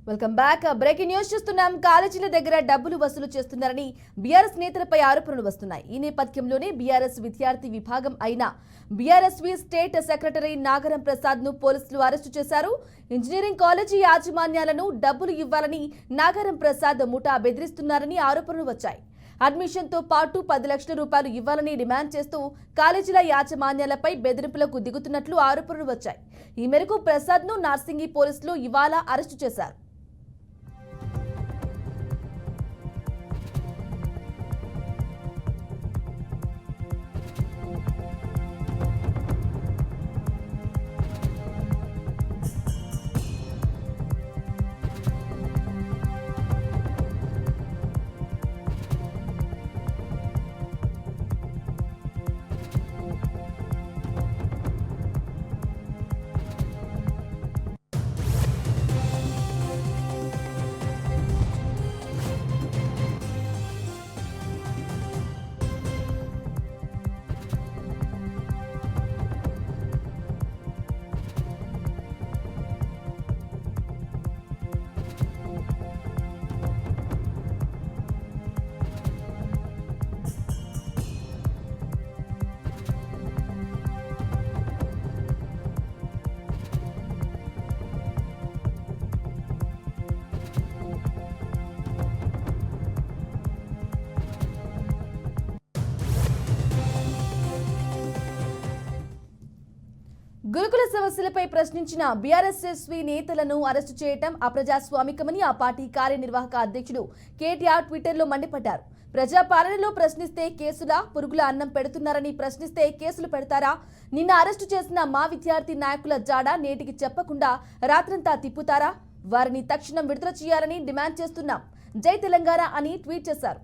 Welcome back. Breaking news చూస్తున్నాం. కాలేజీల దగ్గర డబ్బులు వసూలు చేస్తున్నారని బీఆర్ఎస్ నేతలపై ఆరోపణలు వస్తున్నాయి. ఈ నేపథ్యంలోనే బీఆర్ఎస్ విద్యార్థి విభాగం అయిన BRSV state secretary Nagaram Prasad ను పోలీసులు అరెస్టు చేశారు. ఇంజనీరింగ్ కాలేజీ యాజమాన్యాలను డబ్బులు ఇవ్వాలని నాగరం ప్రసాద్ ముఠా బెదిరిస్తున్నారని ఆరోపణలు వచ్చాయి. అడ్మిషన్ తో పాటు 10 లక్షల రూపాయలు ఇవ్వాలని డిమాండ్ చేస్తూ కాలేజీల యాజమాన్యాలపై బెదిరింపులకు దిగుతున్నట్లు ఆరోపణలు వచ్చాయి. ఈ మేరకు ప్రసాద్ ను నార్సింగి పోలీసులు ఇవాళ అరెస్టు చేశారు. గురుకుల సమస్యలపై ప్రశ్నించిన బీఆర్ఎస్వి నేతలను అరెస్టు చేయడం అప్రజాస్వామికమని ఆ పార్టీ కార్యనిర్వాహక అధ్యక్షుడు కేటీఆర్ ట్విట్టర్లో మండిపడ్డారు. ప్రజాపాలనలో ప్రశ్నిస్తే కేసులా? పురుగుల అన్నం పెడుతున్నారని ప్రశ్నిస్తే కేసులు పెడతారా? నిన్న అరెస్టు చేసిన మా విద్యార్థి నాయకుల జాడ నేటికి చెప్పకుండా రాత్రంతా తిప్పుతారా? వారిని తక్షణం విడుదల చేయాలని డిమాండ్ చేస్తున్నాం. జై తెలంగాణ అని ట్వీట్ చేశారు.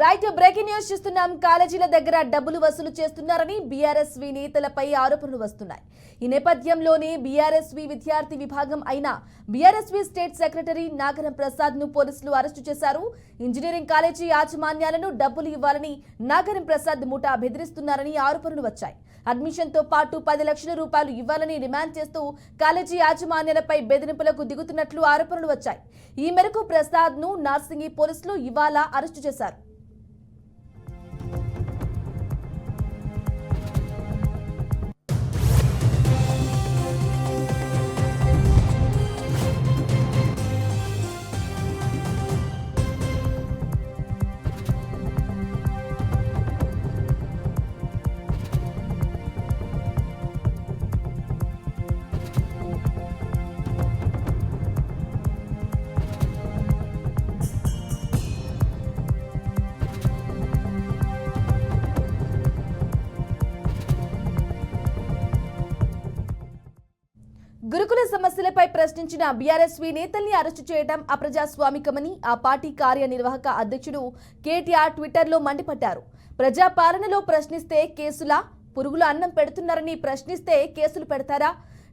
రైట్, బ్రేకింగ్ న్యూస్ చూస్తున్నాం. కాలేజీల దగ్గర డబ్బులు వసూలు చేస్తున్నారని బీఆర్ఎస్వి నేతలపై ఆరోపణలు వస్తున్నాయి. ఈ నేపథ్యంలోనే బీఆర్ఎస్వి విద్యార్థి విభాగం అయిన BRSV state secretary Nagaram Prasad ను పోలీసులు అరెస్టు చేశారు. ఇంజనీరింగ్ కాలేజీ యాజమాన్యాలను డబ్బులు ఇవ్వాలని నాగరం ప్రసాద్ ముఠా బెదిరిస్తున్నారని ఆరోపణలు వచ్చాయి. అడ్మిషన్ తో పాటు 10 లక్షల రూపాయలు ఇవ్వాలని డిమాండ్ చేస్తూ కాలేజీ యాజమాన్యాలపై బెదిరింపులకు దిగుతున్నట్లు ఆరోపణలు వచ్చాయి. ఈ మేరకు ప్రసాద్ ను నార్సింగి పోలీసులు ఇవాళ అరెస్టు చేశారు. గురుకుల సమస్యలపై ప్రశ్నించిన బీఆర్ఎస్వి నేతల్ని అరెస్టు చేయడం అప్రజాస్వామికమని ఆ పార్టీ కార్యనిర్వాహక అధ్యక్షుడు కేటీఆర్ ట్విట్టర్లో మండిపడ్డారు. ప్రజాపాలనలో ప్రశ్నిస్తే కేసులా? పురుగుల అన్నం పెడుతున్నారని ప్రశ్నిస్తే కేసులు పెడతారా?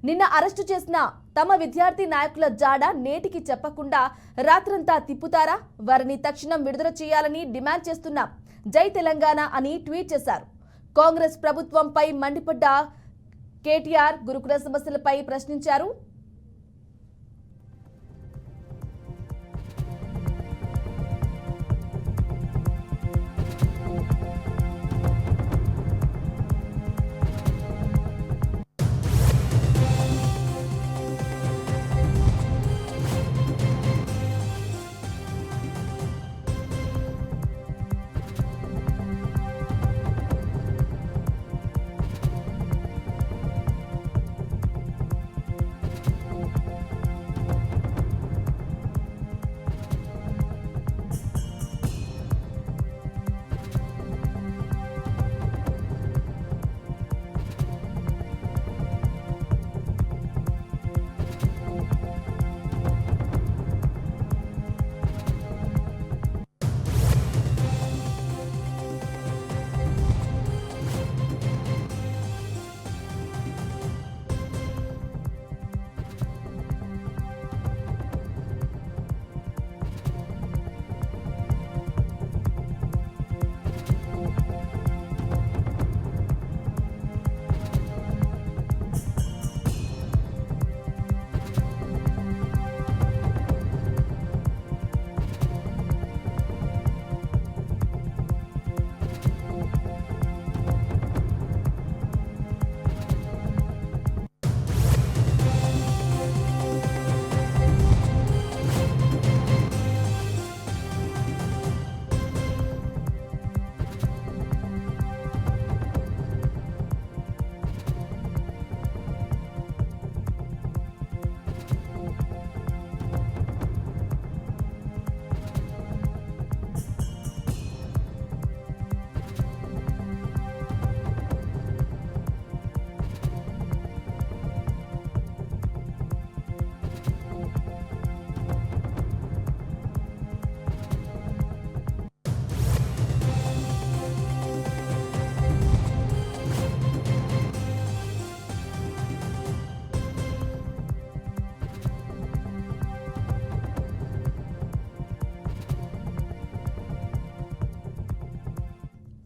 నిన్న అరెస్టు చేసిన తమ విద్యార్థి నాయకుల జాడ నేటికి చెప్పకుండా రాత్రంతా తిప్పుతారా? వారిని తక్షణం విడుదల చేయాలని డిమాండ్ చేస్తున్నాం. జై తెలంగాణ అని ట్వీట్ చేశారు. కాంగ్రెస్ ప్రభుత్వంపై మండిపడ్డ కేటీఆర్ గురుకుల సమస్యలపై ప్రశ్నించారు.